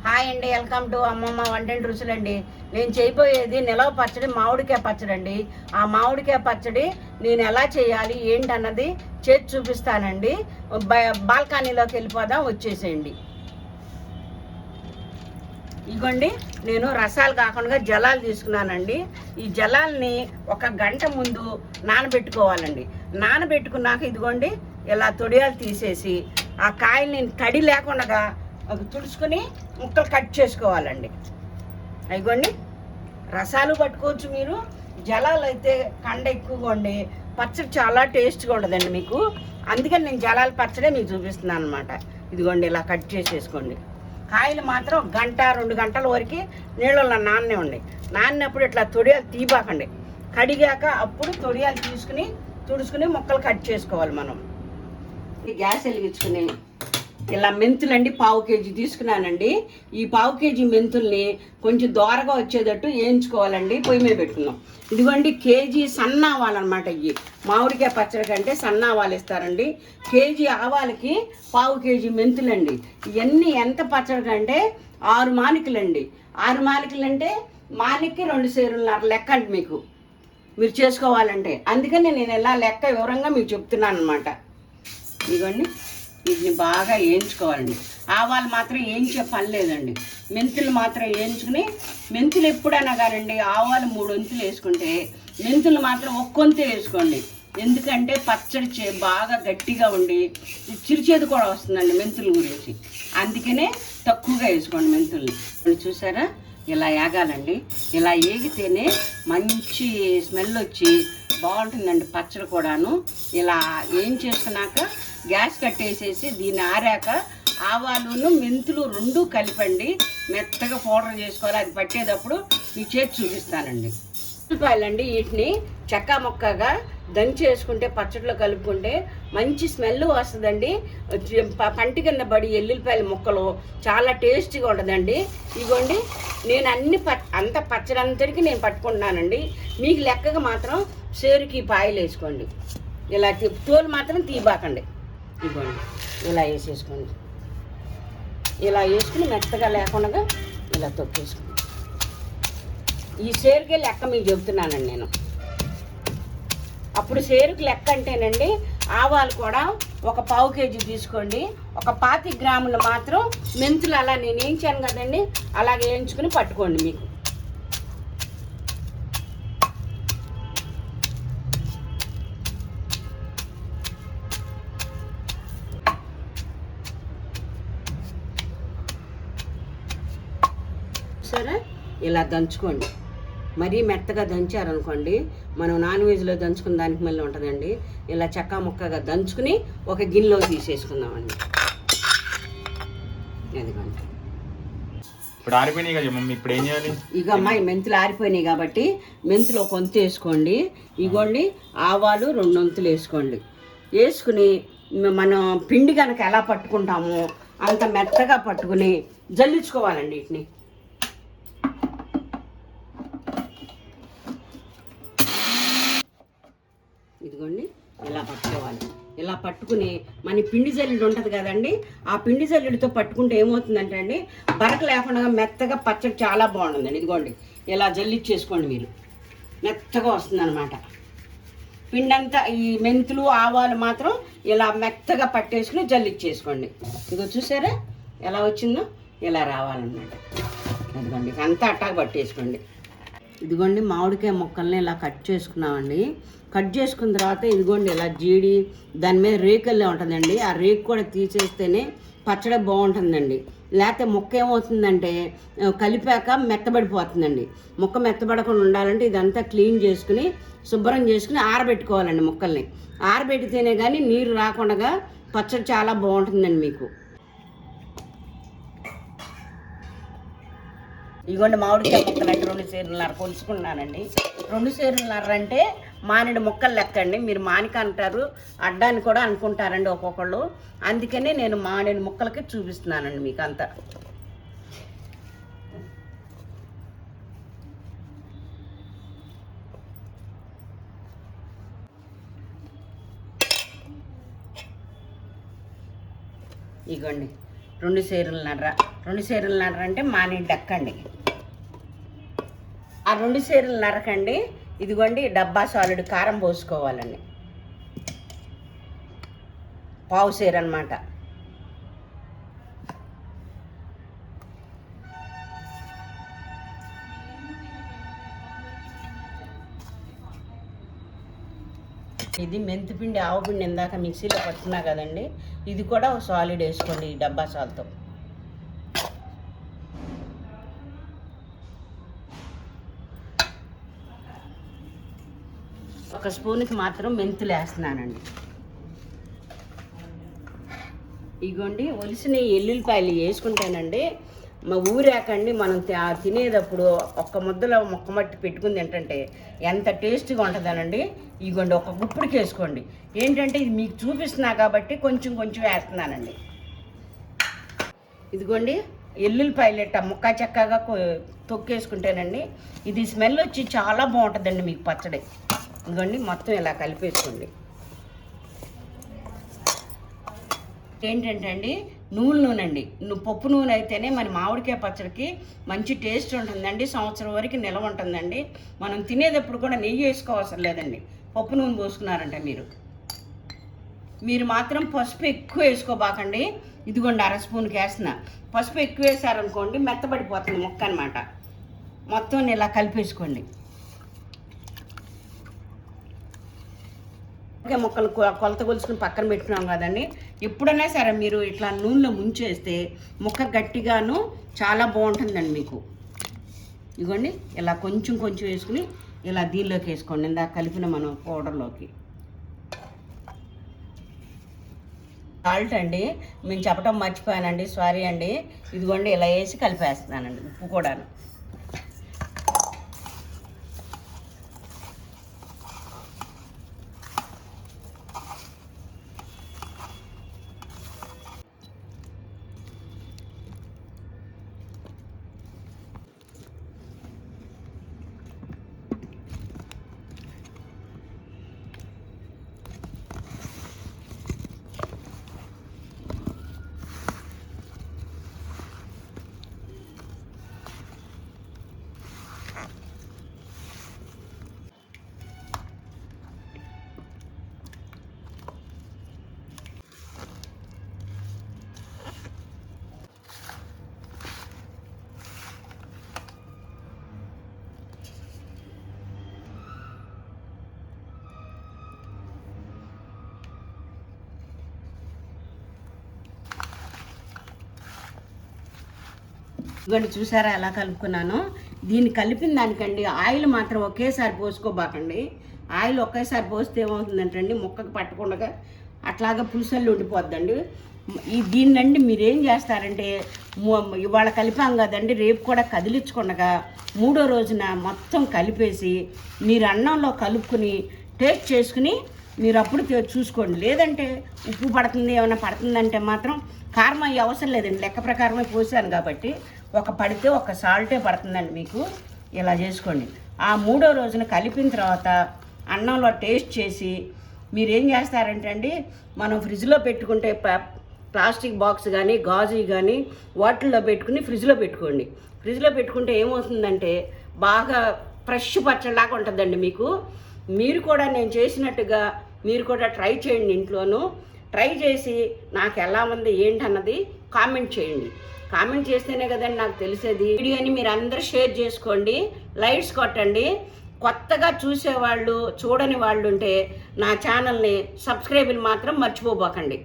Hi అండి, welcome to అమ్మమ్మ వంటింటి రుచులండి. నేను చేయబోయేది నిలవ పచ్చడి, మామిడికాయ పచ్చడి అండి. ఆ మామిడికాయ పచ్చడి నేను ఎలా చేయాలి ఏంటన్నది చేసి చూపిస్తానండి. బాల్కనీలోకి వెళ్ళిపోదాం, వచ్చేసేయండి. ఇదిగోండి, నేను రసాలు కాకుండా జలాలు తీసుకున్నానండి. ఈ జలాల్ని 1 గంట ముందు నానబెట్టుకోవాలండి. నానబెట్టుకున్నాక ఇదిగోండి ఇలా తొడియాలు తీసేసి ఆ కాయల్ని తడి లేకుండా తుడుచుకొని ముక్కలు కట్ చేసుకోవాలండి. అయిగోండి, రసాలు పట్టుకోవచ్చు మీరు. జలాలు అయితే కండ ఎక్కువగా ఉండి పచ్చడి చాలా టేస్ట్గా ఉండదండి మీకు. అందుకని నేను జలాల పచ్చడే మీకు చూపిస్తున్నాను అనమాట. ఇదిగోండి, ఇలా కట్ చేసేసుకోండి. కాయలు మాత్రం 1 గంట 2 గంటల వరకు నీళ్ళలో నాన్నే ఉండి, నాన్నప్పుడు ఇట్లా తొడియాలు తీబాకండి. కడిగాక అప్పుడు తొడియాలు తీసుకుని తుడుచుకుని ముక్కలు కట్ చేసుకోవాలి మనం. గ్యాస్ వెలిగించుకుని ఇలా మెంతులండి 1/2 కేజీ తీసుకున్నానండి. ఈ 1/2 కేజీ మెంతుల్ని కొంచెం దోరగా వచ్చేటట్టు వేయించుకోవాలండి. పొయ్యి మీద పెట్టుకున్నాం. ఇదిగోండి, కేజీ సన్న ఆవాలన్నమాట. ఇవి మామిడికాయ పచ్చడి కంటే సన్న ఆవాలు ఇస్తారండి. కేజీ ఆవాలకి 1/2 కేజీ మెంతులండి. ఇవన్నీ ఎంత పచ్చడి కంటే 6 మానికలండి. 6 మానికలు అంటే మానికి 2 సేరున్నర లెక్క అండి మీకు, మీరు చేసుకోవాలంటే. అందుకని నేను ఇలా లెక్క వివరంగా మీకు చెప్తున్నాను అనమాట. ఇదిగోండి, వీటిని బాగా వేయించుకోవాలండి. ఆవాలు మాత్రం వేయించే పని లేదండి, మెంతులు మాత్రం వేయించుకుని. మెంతులు ఎప్పుడైనా కానండి, ఆవాలు 3 వంతులు వేసుకుంటే మెంతులు మాత్రం 1 వంతు వేసుకోండి. ఎందుకంటే పచ్చడి బాగా గట్టిగా ఉండి చిరుచేదు కూడా వస్తుందండి మెంతుల గురించి. అందుకనే తక్కువగా వేసుకోండి మెంతుల్ని. చూసారా, ఇలా ఏగాలండి. ఇలా ఏగితేనే మంచి స్మెల్ వచ్చి బాగుంటుందండి పచ్చడి కూడాను. ఇలా ఏం చేసుకున్నాక గ్యాస్ కట్టేసేసి దీన్ని ఆరాక ఆవాలును మెంతులు 2 కలిపండి. మెత్తగా పౌడర్ చేసుకోవాలి. అది పట్టేటప్పుడు మీ చేతి చూపిస్తానండి. ఉల్లిపాయలండి, వీటిని చెక్క మొక్కగా దంచేసుకుంటే పచ్చడిలో కలుపుకుంటే మంచి స్మెల్ వస్తుందండి. పంటి కింద పడి ఎల్లుల్లిపాయల ముక్కలు చాలా టేస్టీగా ఉంటుందండి. ఇదిగోండి, నేను అంత పచ్చడి అంతటికి నేను పట్టుకుంటున్నానండి. మీకు లెక్కగా మాత్రం సేరుకి పాయలు వేసుకోండి. ఇలా తోలు మాత్రం తీబాకండి. ఇదిగోండి, ఇలా వేసేసుకోండి. ఇలా వేసుకుని మెత్తగా లేకుండా ఇలా తొక్కేసుకోండి. ఈ సేరుకే లెక్క మీకు చెబుతున్నానండి నేను. అప్పుడు సేరుకి లెక్క అంటేనండి, ఆవాలు కూడా 1/4 కేజీ తీసుకోండి. 25 గ్రాములు మాత్రం మెంతులు అలా నేను వేయించాను కదండి, అలాగే వేయించుకుని పట్టుకోండి. మీకు సరే ఇలా దంచుకోండి. మరీ మెత్తగా దంచారనుకోండి, మనం నాన్ వెజ్లో దంచుకున్న దానికి మళ్ళీ ఉంటుందండి. ఇలా చెక్క ముక్కగా దంచుకుని ఒక గిన్నెలో తీసేసుకుందామండి. ఎందుకంటే ఇప్పుడు ఆరిపోయినాయి కదా మమ్మీ, ఇప్పుడు ఏం చేయాలి? ఇక అమ్మాయి మెంతులు ఆరిపోయినాయి కాబట్టి మెంతులు 1 వంతు వేసుకోండి. ఇగోండి, ఆవాలు 2 వంతులు వేసుకోండి. వేసుకుని మనం పిండి కనుక ఎలా పట్టుకుంటామో అంత మెత్తగా పట్టుకుని జల్లించుకోవాలండి. వీటిని ఇదిగోండి, ఇలా పట్టుకోవాలి. ఇలా పట్టుకుని మన పిండి జల్లుడు ఉంటుంది కదండి, ఆ పిండి జల్లుడితో పట్టుకుంటే ఏమవుతుందంటే అండి, బరక లేకుండా మెత్తగా పచ్చడి చాలా బాగుంటుందండి. ఇదిగోండి, ఇలా జల్లిచ్చేసుకోండి. మీరు మెత్తగా వస్తుందన్నమాట పిండి అంతా. ఈ మెంతులు ఆవాలు మాత్రం ఇలా మెత్తగా పట్టేసుకుని జల్లిచ్చేసుకోండి. ఇదిగో చూసారా ఎలా వచ్చిందో, ఇలా రావాలన్నమాట. ఇదిగోండి, అంతా అట్టాగా పట్టేసుకోండి. ఇదిగోండి, మామిడికాయ ముక్కల్ని ఇలా కట్ చేసుకున్నామండి. కట్ చేసుకున్న తర్వాత ఇదిగోండి, ఇలా జీడి దాని మీద రేకుల్లే ఉంటుందండి. ఆ రేకు కూడా తీసేస్తేనే పచ్చడి బాగుంటుందండి. లేకపోతే ముక్క ఏమవుతుందంటే కలిపాక మెత్తబడిపోతుందండి. ముక్క మెత్తబడకుండా ఉండాలంటే ఇదంతా క్లీన్ చేసుకుని శుభ్రం చేసుకుని ఆరబెట్టుకోవాలండి. ముక్కల్ని ఆరబెడితేనే కానీ నీరు రాకుండా పచ్చడి చాలా బాగుంటుందండి మీకు. ఇదిగోండి, మామిడికాయ ముక్కలు అంటే 2 సేరున్నర కొలుచుకున్నానండి. 2 సేరున్నర అంటే మానిడి ముక్కలు లెక్కండి. మీరు మానిక అంటారు, అడ్డాన్ని కూడా అనుకుంటారండి ఒక్కొక్కళ్ళు. అందుకనే నేను మానిడి ముక్కలకి చూపిస్తున్నానండి మీకు అంతా. ఇగోండి, 2 సేరున్నర 2 సేరులన్నర అంటే మానేడు దక్కండి. ఆ 2 సేరులన్నరకండి ఇదిగోండి డబ్బా సాలుడు కారం పోసుకోవాలండి. పావు సేరు అన్నమాట. ఇది మెంతిపిండి ఆవుపిండి ఇందాక మిక్సీలో పట్టుకున్నా కదండి, ఇది కూడా ఒక సాలిడ్ వేసుకోండి ఈ డబ్బా సాల్తో. ఒక స్పూన్కి మాత్రం మెంతులు వేస్తున్నానండి. ఇగోండి ఒలిసిన ఎల్లుల్లిపాయలు వేసుకుంటేనండి మా ఊరాకండి మనం తినేటప్పుడు ఒక్క ముద్దలో మొక్కమట్టి పెట్టుకుంది ఏంటంటే ఎంత టేస్ట్గా ఉంటుందనండి. ఇగోండి ఒక గుప్పుడికి వేసుకోండి. ఏంటంటే ఇది మీకు చూపిస్తున్నా కాబట్టి కొంచెం కొంచెం వేస్తున్నానండి. ఇదిగోండి ఎల్లుల్లిపాయలు ఇట్ట ముక్క చక్కగా తొక్కేసుకుంటేనండి ఇది స్మెల్ వచ్చి చాలా బాగుంటుందండి మీకు పచ్చడి. ఇదిగోండి మొత్తం ఇలా కలిపేసుకోండి. ఏంటంటే అండి నూనె అండి, పప్పు నూనె అయితేనే మన మామిడికాయ పచ్చడికి మంచి టేస్ట్ ఉంటుందండి. సంవత్సరం వరకు నిల్వ ఉంటుందండి. మనం తినేటప్పుడు కూడా నెయ్యి వేసుకోవసరం లేదండి. పప్పు నూనె పోసుకున్నారంటే మీరు మాత్రం పసుపు ఎక్కువ వేసుకోబాకండి. ఇదిగోండి 1/2 స్పూన్కి వేస్తున్నా. పసుపు ఎక్కువ వేసారనుకోండి మెత్తబడిపోతుంది ముక్క అనమాట. మొత్తం ఇలా కలిపేసుకోండి. ముక్కలు కొలత కొలుసుకుని పక్కన పెట్టుకున్నాం కదండి. ఎప్పుడైనా సరే మీరు ఇట్లా నూనెలో ముంచేస్తే ముక్క గట్టిగాను చాలా బాగుంటుందండి మీకు. ఇదిగోండి ఇలా కొంచెం కొంచెం వేసుకుని ఇలా దీనిలోకి వేసుకోండి, ఇందాక కలిపిన మనం పౌడర్లోకి. సాల్ట్ అండి మేము చెప్పడం మర్చిపోయానండి, సారీ అండి. ఇదిగోండి ఇలా వేసి కలిపేస్తున్నానండి. ఉప్పు కూడాను. ఇవన్నీ చూసారా ఎలా కలుపుకున్నాను. దీన్ని కలిపిన దానికండి ఆయిల్ మాత్రం ఒకేసారి పోసుకోబాకండి. ఆయిల్ ఒకేసారి పోస్తే ఏమవుతుందంటే ముక్కకు పట్టకుండా అట్లాగా పులుసల్లు ఉండిపోద్దండి. దీన్నండి మీరేం చేస్తారంటే ఇవాళ కలిపాం కదండి, రేపు కూడా కదిలించకుండా 3వ రోజున మొత్తం కలిపేసి మీరు అన్నంలో కలుపుకుని టేస్ట్ చేసుకుని మీరు అప్పుడు చూసుకోండి. లేదంటే ఉప్పు పడుతుంది ఏమైనా పడుతుందంటే మాత్రం కారం అయ్యే అవసరం లేదండి. లెక్క ప్రకారమే పోసాను కాబట్టి పడితే ఒక సాల్టే పడుతుందండి మీకు. ఇలా చేసుకోండి. ఆ 3వ రోజున కలిపిన తర్వాత అన్నంలో టేస్ట్ చేసి మీరేం చేస్తారంటే అండి, మనం ఫ్రిడ్జ్లో పెట్టుకుంటే ప్లాస్టిక్ బాక్స్ కానీ గాజు కానీ వాటిల్లో పెట్టుకుని ఫ్రిడ్జ్లో పెట్టుకోండి. ఫ్రిడ్జ్లో పెట్టుకుంటే ఏమవుతుందంటే బాగా ఫ్రెష్ పచ్చడిలాగా ఉంటుందండి మీకు. మీరు కూడా నేను చేసినట్టుగా మీరు కూడా ట్రై చేయండి ఇంట్లోనూ. ట్రై చేసి నాకు ఎలా ఉంది ఏంటన్నది కామెంట్ చేయండి. కామెంట్ చేస్తేనే కదండి నాకు తెలిసేది. వీడియోని మీరు అందరూ షేర్ చేసుకోండి, లైక్స్ కొట్టండి. కొత్తగా చూసేవాళ్ళు చూడని వాళ్ళు ఉంటే నా ఛానల్ని సబ్స్క్రైబ్ని మాత్రం మర్చిపోబాకండి.